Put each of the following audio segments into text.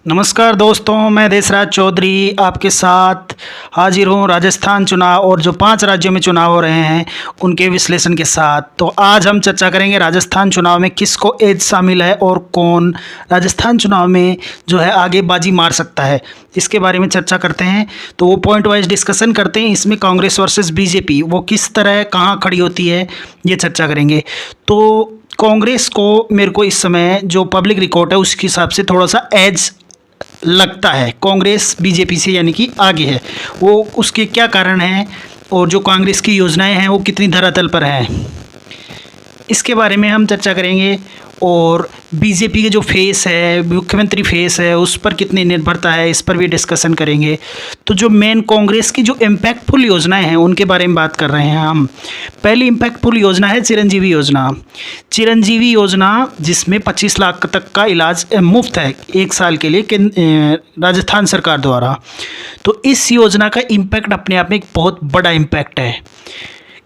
नमस्कार दोस्तों, मैं देशराज चौधरी आपके साथ हाजिर हूँ राजस्थान चुनाव और जो 5 राज्यों में चुनाव हो रहे हैं उनके विश्लेषण के साथ। तो आज हम चर्चा करेंगे राजस्थान चुनाव में किसको एज शामिल है और कौन राजस्थान चुनाव में जो है आगे बाजी मार सकता है, इसके बारे में चर्चा करते हैं। तो वो पॉइंट वाइज डिस्कशन करते हैं। इसमें कांग्रेस वर्सेस बीजेपी वो किस तरह कहाँ खड़ी होती है ये चर्चा करेंगे। तो कांग्रेस को मेरे को इस समय जो पब्लिक रिकॉर्ड है उसके हिसाब से थोड़ा सा एज लगता है, कांग्रेस बीजेपी से यानी कि आगे है। वो उसके क्या कारण हैं और जो कांग्रेस की योजनाएं हैं वो कितनी धरातल पर हैं, इसके बारे में हम चर्चा करेंगे। और बीजेपी के जो फेस है, मुख्यमंत्री फेस है, उस पर कितनी निर्भरता है, इस पर भी डिस्कशन करेंगे। तो जो मेन कांग्रेस की जो इम्पैक्टफुल योजनाएं हैं उनके बारे में बात कर रहे हैं हम। पहली इम्पैक्टफुल योजना है चिरंजीवी योजना। चिरंजीवी योजना जिसमें 25 लाख तक का इलाज मुफ्त है 1 साल के लिए राजस्थान सरकार द्वारा। तो इस योजना का इम्पैक्ट अपने आप में एक बहुत बड़ा इम्पैक्ट है।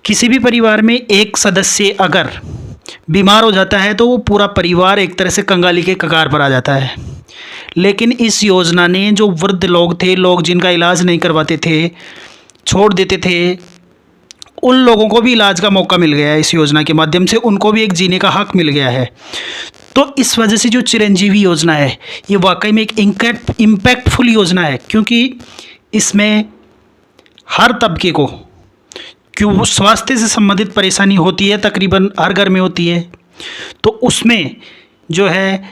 किसी भी परिवार में एक सदस्य अगर बीमार हो जाता है तो वो पूरा परिवार एक तरह से कंगाली के कगार पर आ जाता है। लेकिन इस योजना ने जो वृद्ध लोग थे, लोग जिनका इलाज नहीं करवाते थे, छोड़ देते थे, उन लोगों को भी इलाज का मौका मिल गया है। इस योजना के माध्यम से उनको भी एक जीने का हक मिल गया है। तो इस वजह से जो चिरंजीवी योजना है ये वाकई में एक इम्पैक्टफुल योजना है, क्योंकि इसमें हर तबके को क्यों स्वास्थ्य से संबंधित परेशानी होती है, तकरीबन हर घर में होती है। तो उसमें जो है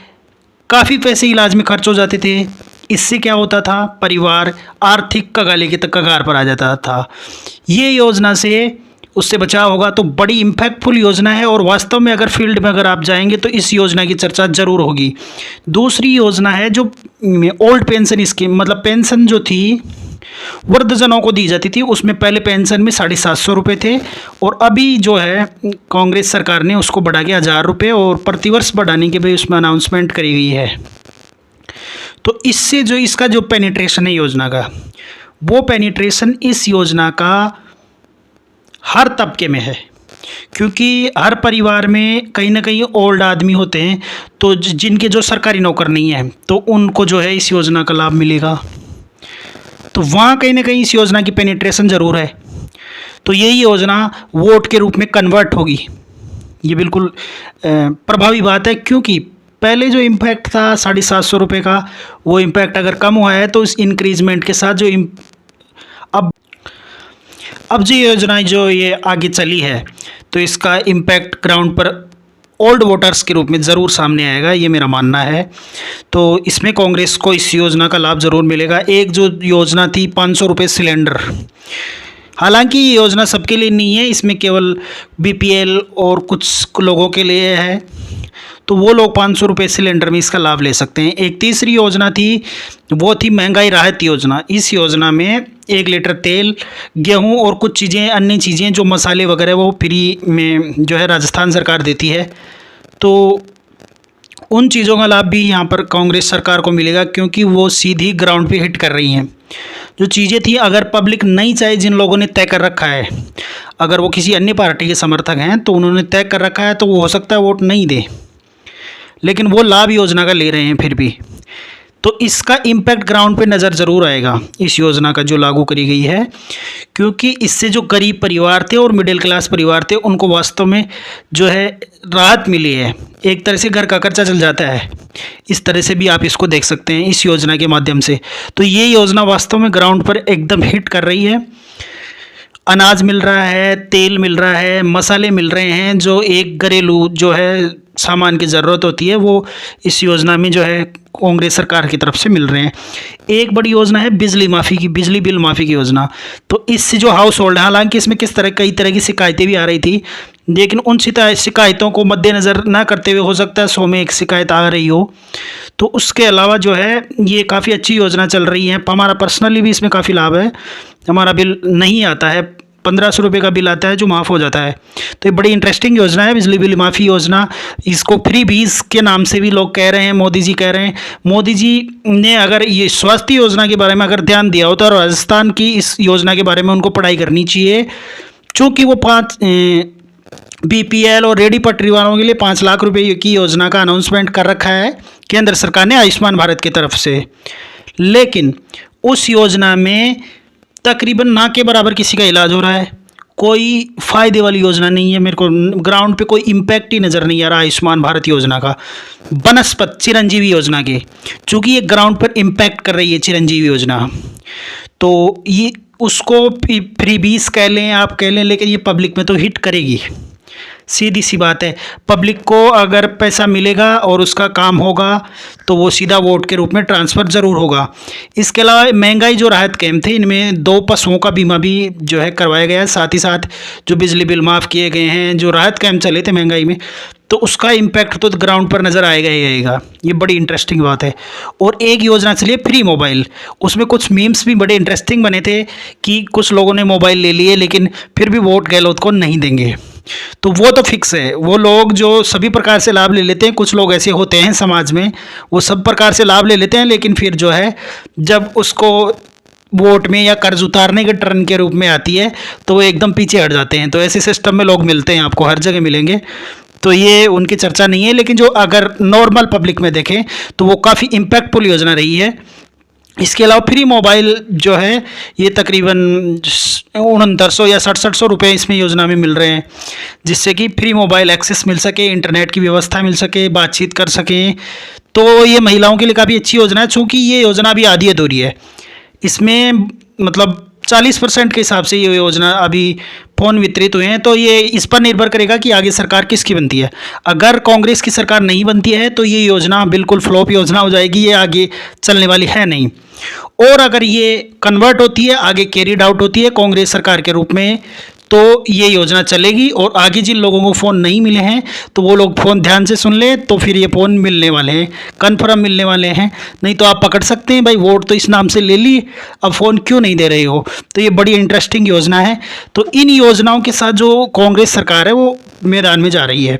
काफ़ी पैसे इलाज में खर्च हो जाते थे। इससे क्या होता था, परिवार आर्थिक कगाले के कगार पर आ जाता था। ये योजना से उससे बचाव होगा। तो बड़ी इम्पैक्टफुल योजना है और वास्तव में अगर फील्ड में अगर आप जाएंगे तो इस योजना की चर्चा ज़रूर होगी। दूसरी योजना है जो ओल्ड पेंशन स्कीम, मतलब पेंशन जो थी वृद्धजनों को दी जाती थी। उसमें पहले पेंशन में 750 रुपये थे और अभी जो है कांग्रेस सरकार ने उसको बढ़ा के 1000 रुपये और प्रतिवर्ष बढ़ाने के भी उसमें अनाउंसमेंट करी गई है। तो इससे जो इसका जो पेनिट्रेशन है योजना का, वो पेनिट्रेशन इस योजना का हर तबके में है, क्योंकि हर परिवार में कहीं ना कहीं ओल्ड आदमी होते हैं तो जिनके जो सरकारी नौकर नहीं है तो उनको जो है इस योजना का लाभ मिलेगा। तो वहाँ कहीं ना कहीं इस योजना की पेनिट्रेशन ज़रूर है। तो यही योजना वोट के रूप में कन्वर्ट होगी, ये बिल्कुल प्रभावी बात है। क्योंकि पहले जो इम्पैक्ट था 750 रुपये का, वो इम्पैक्ट अगर कम हुआ है तो इस इंक्रीजमेंट के साथ जो अब जो योजना जो ये आगे चली है तो इसका इम्पैक्ट ग्राउंड पर ओल्ड वोटर्स के रूप में ज़रूर सामने आएगा, ये मेरा मानना है। तो इसमें कांग्रेस को इस योजना का लाभ ज़रूर मिलेगा। एक जो योजना थी 500 रुपये सिलेंडर, हालांकि ये योजना सबके लिए नहीं है, इसमें केवल बीपीएल और कुछ लोगों के लिए है। तो वो लोग 500 रुपये सिलेंडर में इसका लाभ ले सकते हैं। एक तीसरी योजना थी, वो थी महंगाई राहत योजना। इस योजना में 1 लीटर तेल, गेहूं और कुछ चीज़ें, अन्य चीज़ें जो मसाले वगैरह वो फ्री में जो है राजस्थान सरकार देती है। तो उन चीज़ों का लाभ भी यहाँ पर कांग्रेस सरकार को मिलेगा, क्योंकि वो सीधी ग्राउंड पे हिट कर रही हैं। जो चीज़ें थी अगर पब्लिक नहीं चाहे, जिन लोगों ने तय कर रखा है, अगर वो किसी अन्य पार्टी के समर्थक हैं तो उन्होंने तय कर रखा है तो वो हो सकता है वोट नहीं दे, लेकिन वो लाभ योजना का ले रहे हैं फिर भी। तो इसका इम्पैक्ट ग्राउंड पे नज़र ज़रूर आएगा इस योजना का जो लागू करी गई है, क्योंकि इससे जो गरीब परिवार थे और मिडिल क्लास परिवार थे उनको वास्तव में जो है राहत मिली है। एक तरह से घर का खर्चा चल जाता है, इस तरह से भी आप इसको देख सकते हैं इस योजना के माध्यम से। तो ये योजना वास्तव में ग्राउंड पर एकदम हिट कर रही है। अनाज मिल रहा है, तेल मिल रहा है, मसाले मिल रहे हैं, जो एक घरेलू जो है सामान की ज़रूरत होती है वो इस योजना में जो है कांग्रेस सरकार की तरफ से मिल रहे हैं। एक बड़ी योजना है बिजली माफ़ी की, बिजली बिल माफ़ी की योजना। तो इससे जो हाउस होल्ड, हालांकि इसमें कई तरह की शिकायतें भी आ रही थी, लेकिन उन शिकायतों को मद्देनज़र ना करते हुए हो सकता है 100 में 1 शिकायत आ रही हो। तो उसके अलावा जो है ये काफ़ी अच्छी योजना चल रही है। हमारा पर्सनली भी इसमें काफ़ी लाभ है। हमारा बिल नहीं आता है, 1500 रुपये का बिल आता है जो माफ़ हो जाता है। तो ये बड़ी इंटरेस्टिंग योजना है बिजली बिल माफ़ी योजना। इसको फ्री बीस के नाम से भी लोग कह रहे हैं, मोदी जी कह रहे हैं। मोदी जी ने अगर ये स्वास्थ्य योजना के बारे में अगर ध्यान दिया हो तो राजस्थान की इस योजना के बारे में उनको पढ़ाई करनी चाहिए, चूँकि वो बीपीएल और रेहड़ी पटरी वालों के लिए 5 लाख रुपए की योजना का अनाउंसमेंट कर रखा है केंद्र सरकार ने आयुष्मान भारत की तरफ से। लेकिन उस योजना में तकरीबन ना के बराबर किसी का इलाज हो रहा है। कोई फ़ायदे वाली योजना नहीं है। मेरे को ग्राउंड पे कोई इम्पैक्ट ही नज़र नहीं आ रहा आयुष्मान भारत योजना का, बनस्पत चिरंजीवी योजना के। चूँकि ये ग्राउंड पर इम्पैक्ट कर रही है चिरंजीवी योजना, तो ये उसको फ्रीबीज कह लें, आप कह लें, लेकिन ये पब्लिक में तो हिट करेगी। सीधी सी बात है, पब्लिक को अगर पैसा मिलेगा और उसका काम होगा तो वो सीधा वोट के रूप में ट्रांसफ़र ज़रूर होगा। इसके अलावा महंगाई जो राहत कैंप थे, इनमें 2 पशुओं का बीमा भी जो है करवाया गया है। साथ ही साथ जो बिजली बिल माफ़ किए गए हैं, जो राहत कैंप चले थे महंगाई में, तो उसका इम्पैक्ट तो ग्राउंड पर नज़र आएगा ही आएगा। ये बड़ी इंटरेस्टिंग बात है। और एक योजना चली है फ्री मोबाइल, उसमें कुछ मीम्स भी बड़े इंटरेस्टिंग बने थे कि कुछ लोगों ने मोबाइल ले लिए लेकिन फिर भी वोट गहलोत को नहीं देंगे। तो वो तो फिक्स है, वो लोग जो सभी प्रकार से लाभ ले लेते हैं, कुछ लोग ऐसे होते हैं समाज में, वो सब प्रकार से लाभ ले लेते हैं, लेकिन फिर जो है जब उसको वोट में या कर्ज उतारने के टर्न के रूप में आती है तो वो एकदम पीछे हट जाते हैं। तो ऐसे सिस्टम में लोग मिलते हैं, आपको हर जगह मिलेंगे। तो ये उनकी चर्चा नहीं है, लेकिन जो अगर नॉर्मल पब्लिक में देखें तो वो काफ़ी इम्पैक्टफुल योजना रही है। इसके अलावा फ्री मोबाइल जो है ये तकरीबन 6900 या 6700 रुपये इसमें योजना में मिल रहे हैं, जिससे कि फ्री मोबाइल एक्सेस मिल सके, इंटरनेट की व्यवस्था मिल सके, बातचीत कर सकें। तो ये महिलाओं के लिए काफ़ी अच्छी योजना है। चूँकि ये योजना अभी आधी अधूरी है, इसमें मतलब 40% के हिसाब से ये योजना अभी फ़ोन वितरित हुए हैं। तो ये इस पर निर्भर करेगा कि आगे सरकार किसकी बनती है। अगर कांग्रेस की सरकार नहीं बनती है तो ये योजना बिल्कुल फ्लॉप योजना हो जाएगी, ये आगे चलने वाली है नहीं। और अगर ये कन्वर्ट होती है, आगे कैरिड आउट होती है कांग्रेस सरकार के रूप में, तो ये योजना चलेगी। और आगे जिन लोगों को फ़ोन नहीं मिले हैं तो वो लोग फ़ोन ध्यान से सुन लें, तो फिर ये फ़ोन मिलने वाले हैं, कन्फर्म मिलने वाले हैं। नहीं तो आप पकड़ सकते हैं भाई, वोट तो इस नाम से ले ली, अब फ़ोन क्यों नहीं दे रहे हो। तो ये बड़ी इंटरेस्टिंग योजना है। तो इन योजनाओं के साथ जो कांग्रेस सरकार है वो मैदान में जा रही है।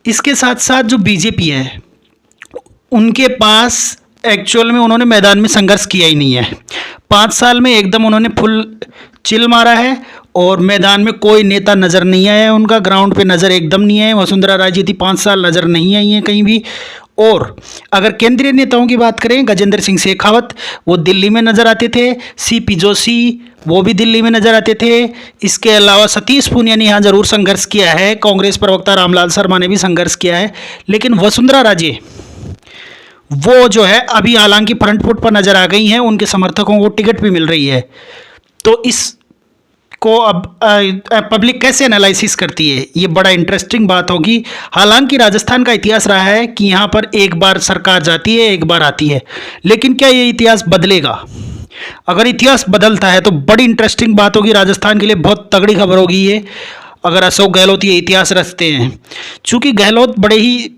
इसके साथ साथ जो बीजेपी है, उनके पास एक्चुअल में उन्होंने मैदान में संघर्ष किया ही नहीं है। 5 साल में एकदम उन्होंने फुल चिल मारा है और मैदान में कोई नेता नज़र नहीं आया है उनका, ग्राउंड पे नज़र एकदम नहीं है। वसुंधरा राजे थी, 5 साल नज़र नहीं आई हैं कहीं भी। और अगर केंद्रीय नेताओं की बात करें, गजेंद्र सिंह शेखावत वो दिल्ली में नज़र आते थे, सीपी जोशी वो भी दिल्ली में नज़र आते थे। इसके अलावा सतीश पूनिया ने यहाँ ज़रूर संघर्ष किया है, कांग्रेस प्रवक्ता रामलाल शर्मा ने भी संघर्ष किया है। लेकिन वसुंधरा राजे वो जो है अभी हालांकि फ्रंट फुट पर नज़र आ गई हैं, उनके समर्थकों को टिकट भी मिल रही है। तो इस को अब पब्लिक कैसे एनालिसिस करती है, ये बड़ा इंटरेस्टिंग बात होगी। हालांकि राजस्थान का इतिहास रहा है कि यहाँ पर एक बार सरकार जाती है, एक बार आती है, लेकिन क्या ये इतिहास बदलेगा? अगर इतिहास बदलता है तो बड़ी इंटरेस्टिंग बात होगी, राजस्थान के लिए बहुत तगड़ी खबर होगी ये, अगर अशोक गहलोत ये इतिहास रचते हैं। चूँकि गहलोत बड़े ही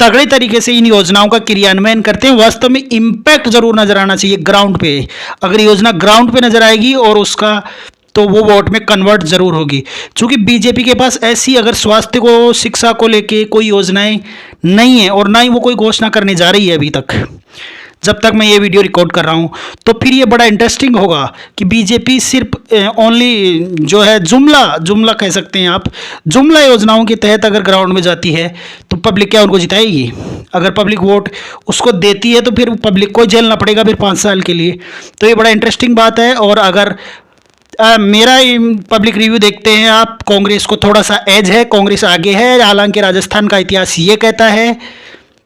तगड़े तरीके से इन योजनाओं का क्रियान्वयन करते हैं। वास्तव में इम्पैक्ट जरूर नजर आना चाहिए ग्राउंड पे। अगर योजना ग्राउंड पे नजर आएगी और उसका तो वो वोट में कन्वर्ट जरूर होगी। क्योंकि बीजेपी के पास ऐसी अगर स्वास्थ्य को, शिक्षा को लेके कोई योजनाएं नहीं है और ना ही वो कोई घोषणा करने जा रही है अभी तक, जब तक मैं ये वीडियो रिकॉर्ड कर रहा हूँ। तो फिर ये बड़ा इंटरेस्टिंग होगा कि बीजेपी सिर्फ ओनली जो है जुमला कह सकते हैं आप, जुमला योजनाओं के तहत अगर ग्राउंड में जाती है तो पब्लिक क्या उनको जिताएगी? अगर पब्लिक वोट उसको देती है तो फिर पब्लिक को झेलना पड़ेगा फिर 5 साल के लिए। तो ये बड़ा इंटरेस्टिंग बात है। और अगर मेरा पब्लिक रिव्यू देखते हैं आप, कांग्रेस को थोड़ा सा एज है, कांग्रेस आगे है। हालांकि राजस्थान का इतिहास ये कहता है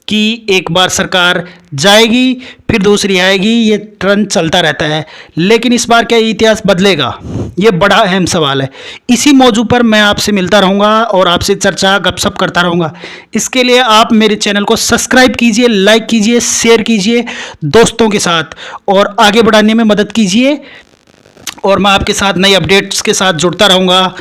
कि एक बार सरकार जाएगी फिर दूसरी आएगी, ये ट्रेंड चलता रहता है। लेकिन इस बार क्या इतिहास बदलेगा? ये बड़ा अहम सवाल है। इसी मौजू पर मैं आपसे मिलता रहूँगा और आपसे चर्चा गपशप करता रहूँगा। इसके लिए आप मेरे चैनल को सब्सक्राइब कीजिए, लाइक कीजिए, शेयर कीजिए दोस्तों के साथ और आगे बढ़ाने में मदद कीजिए। और मैं आपके साथ नई अपडेट्स के साथ जुड़ता रहूँगा।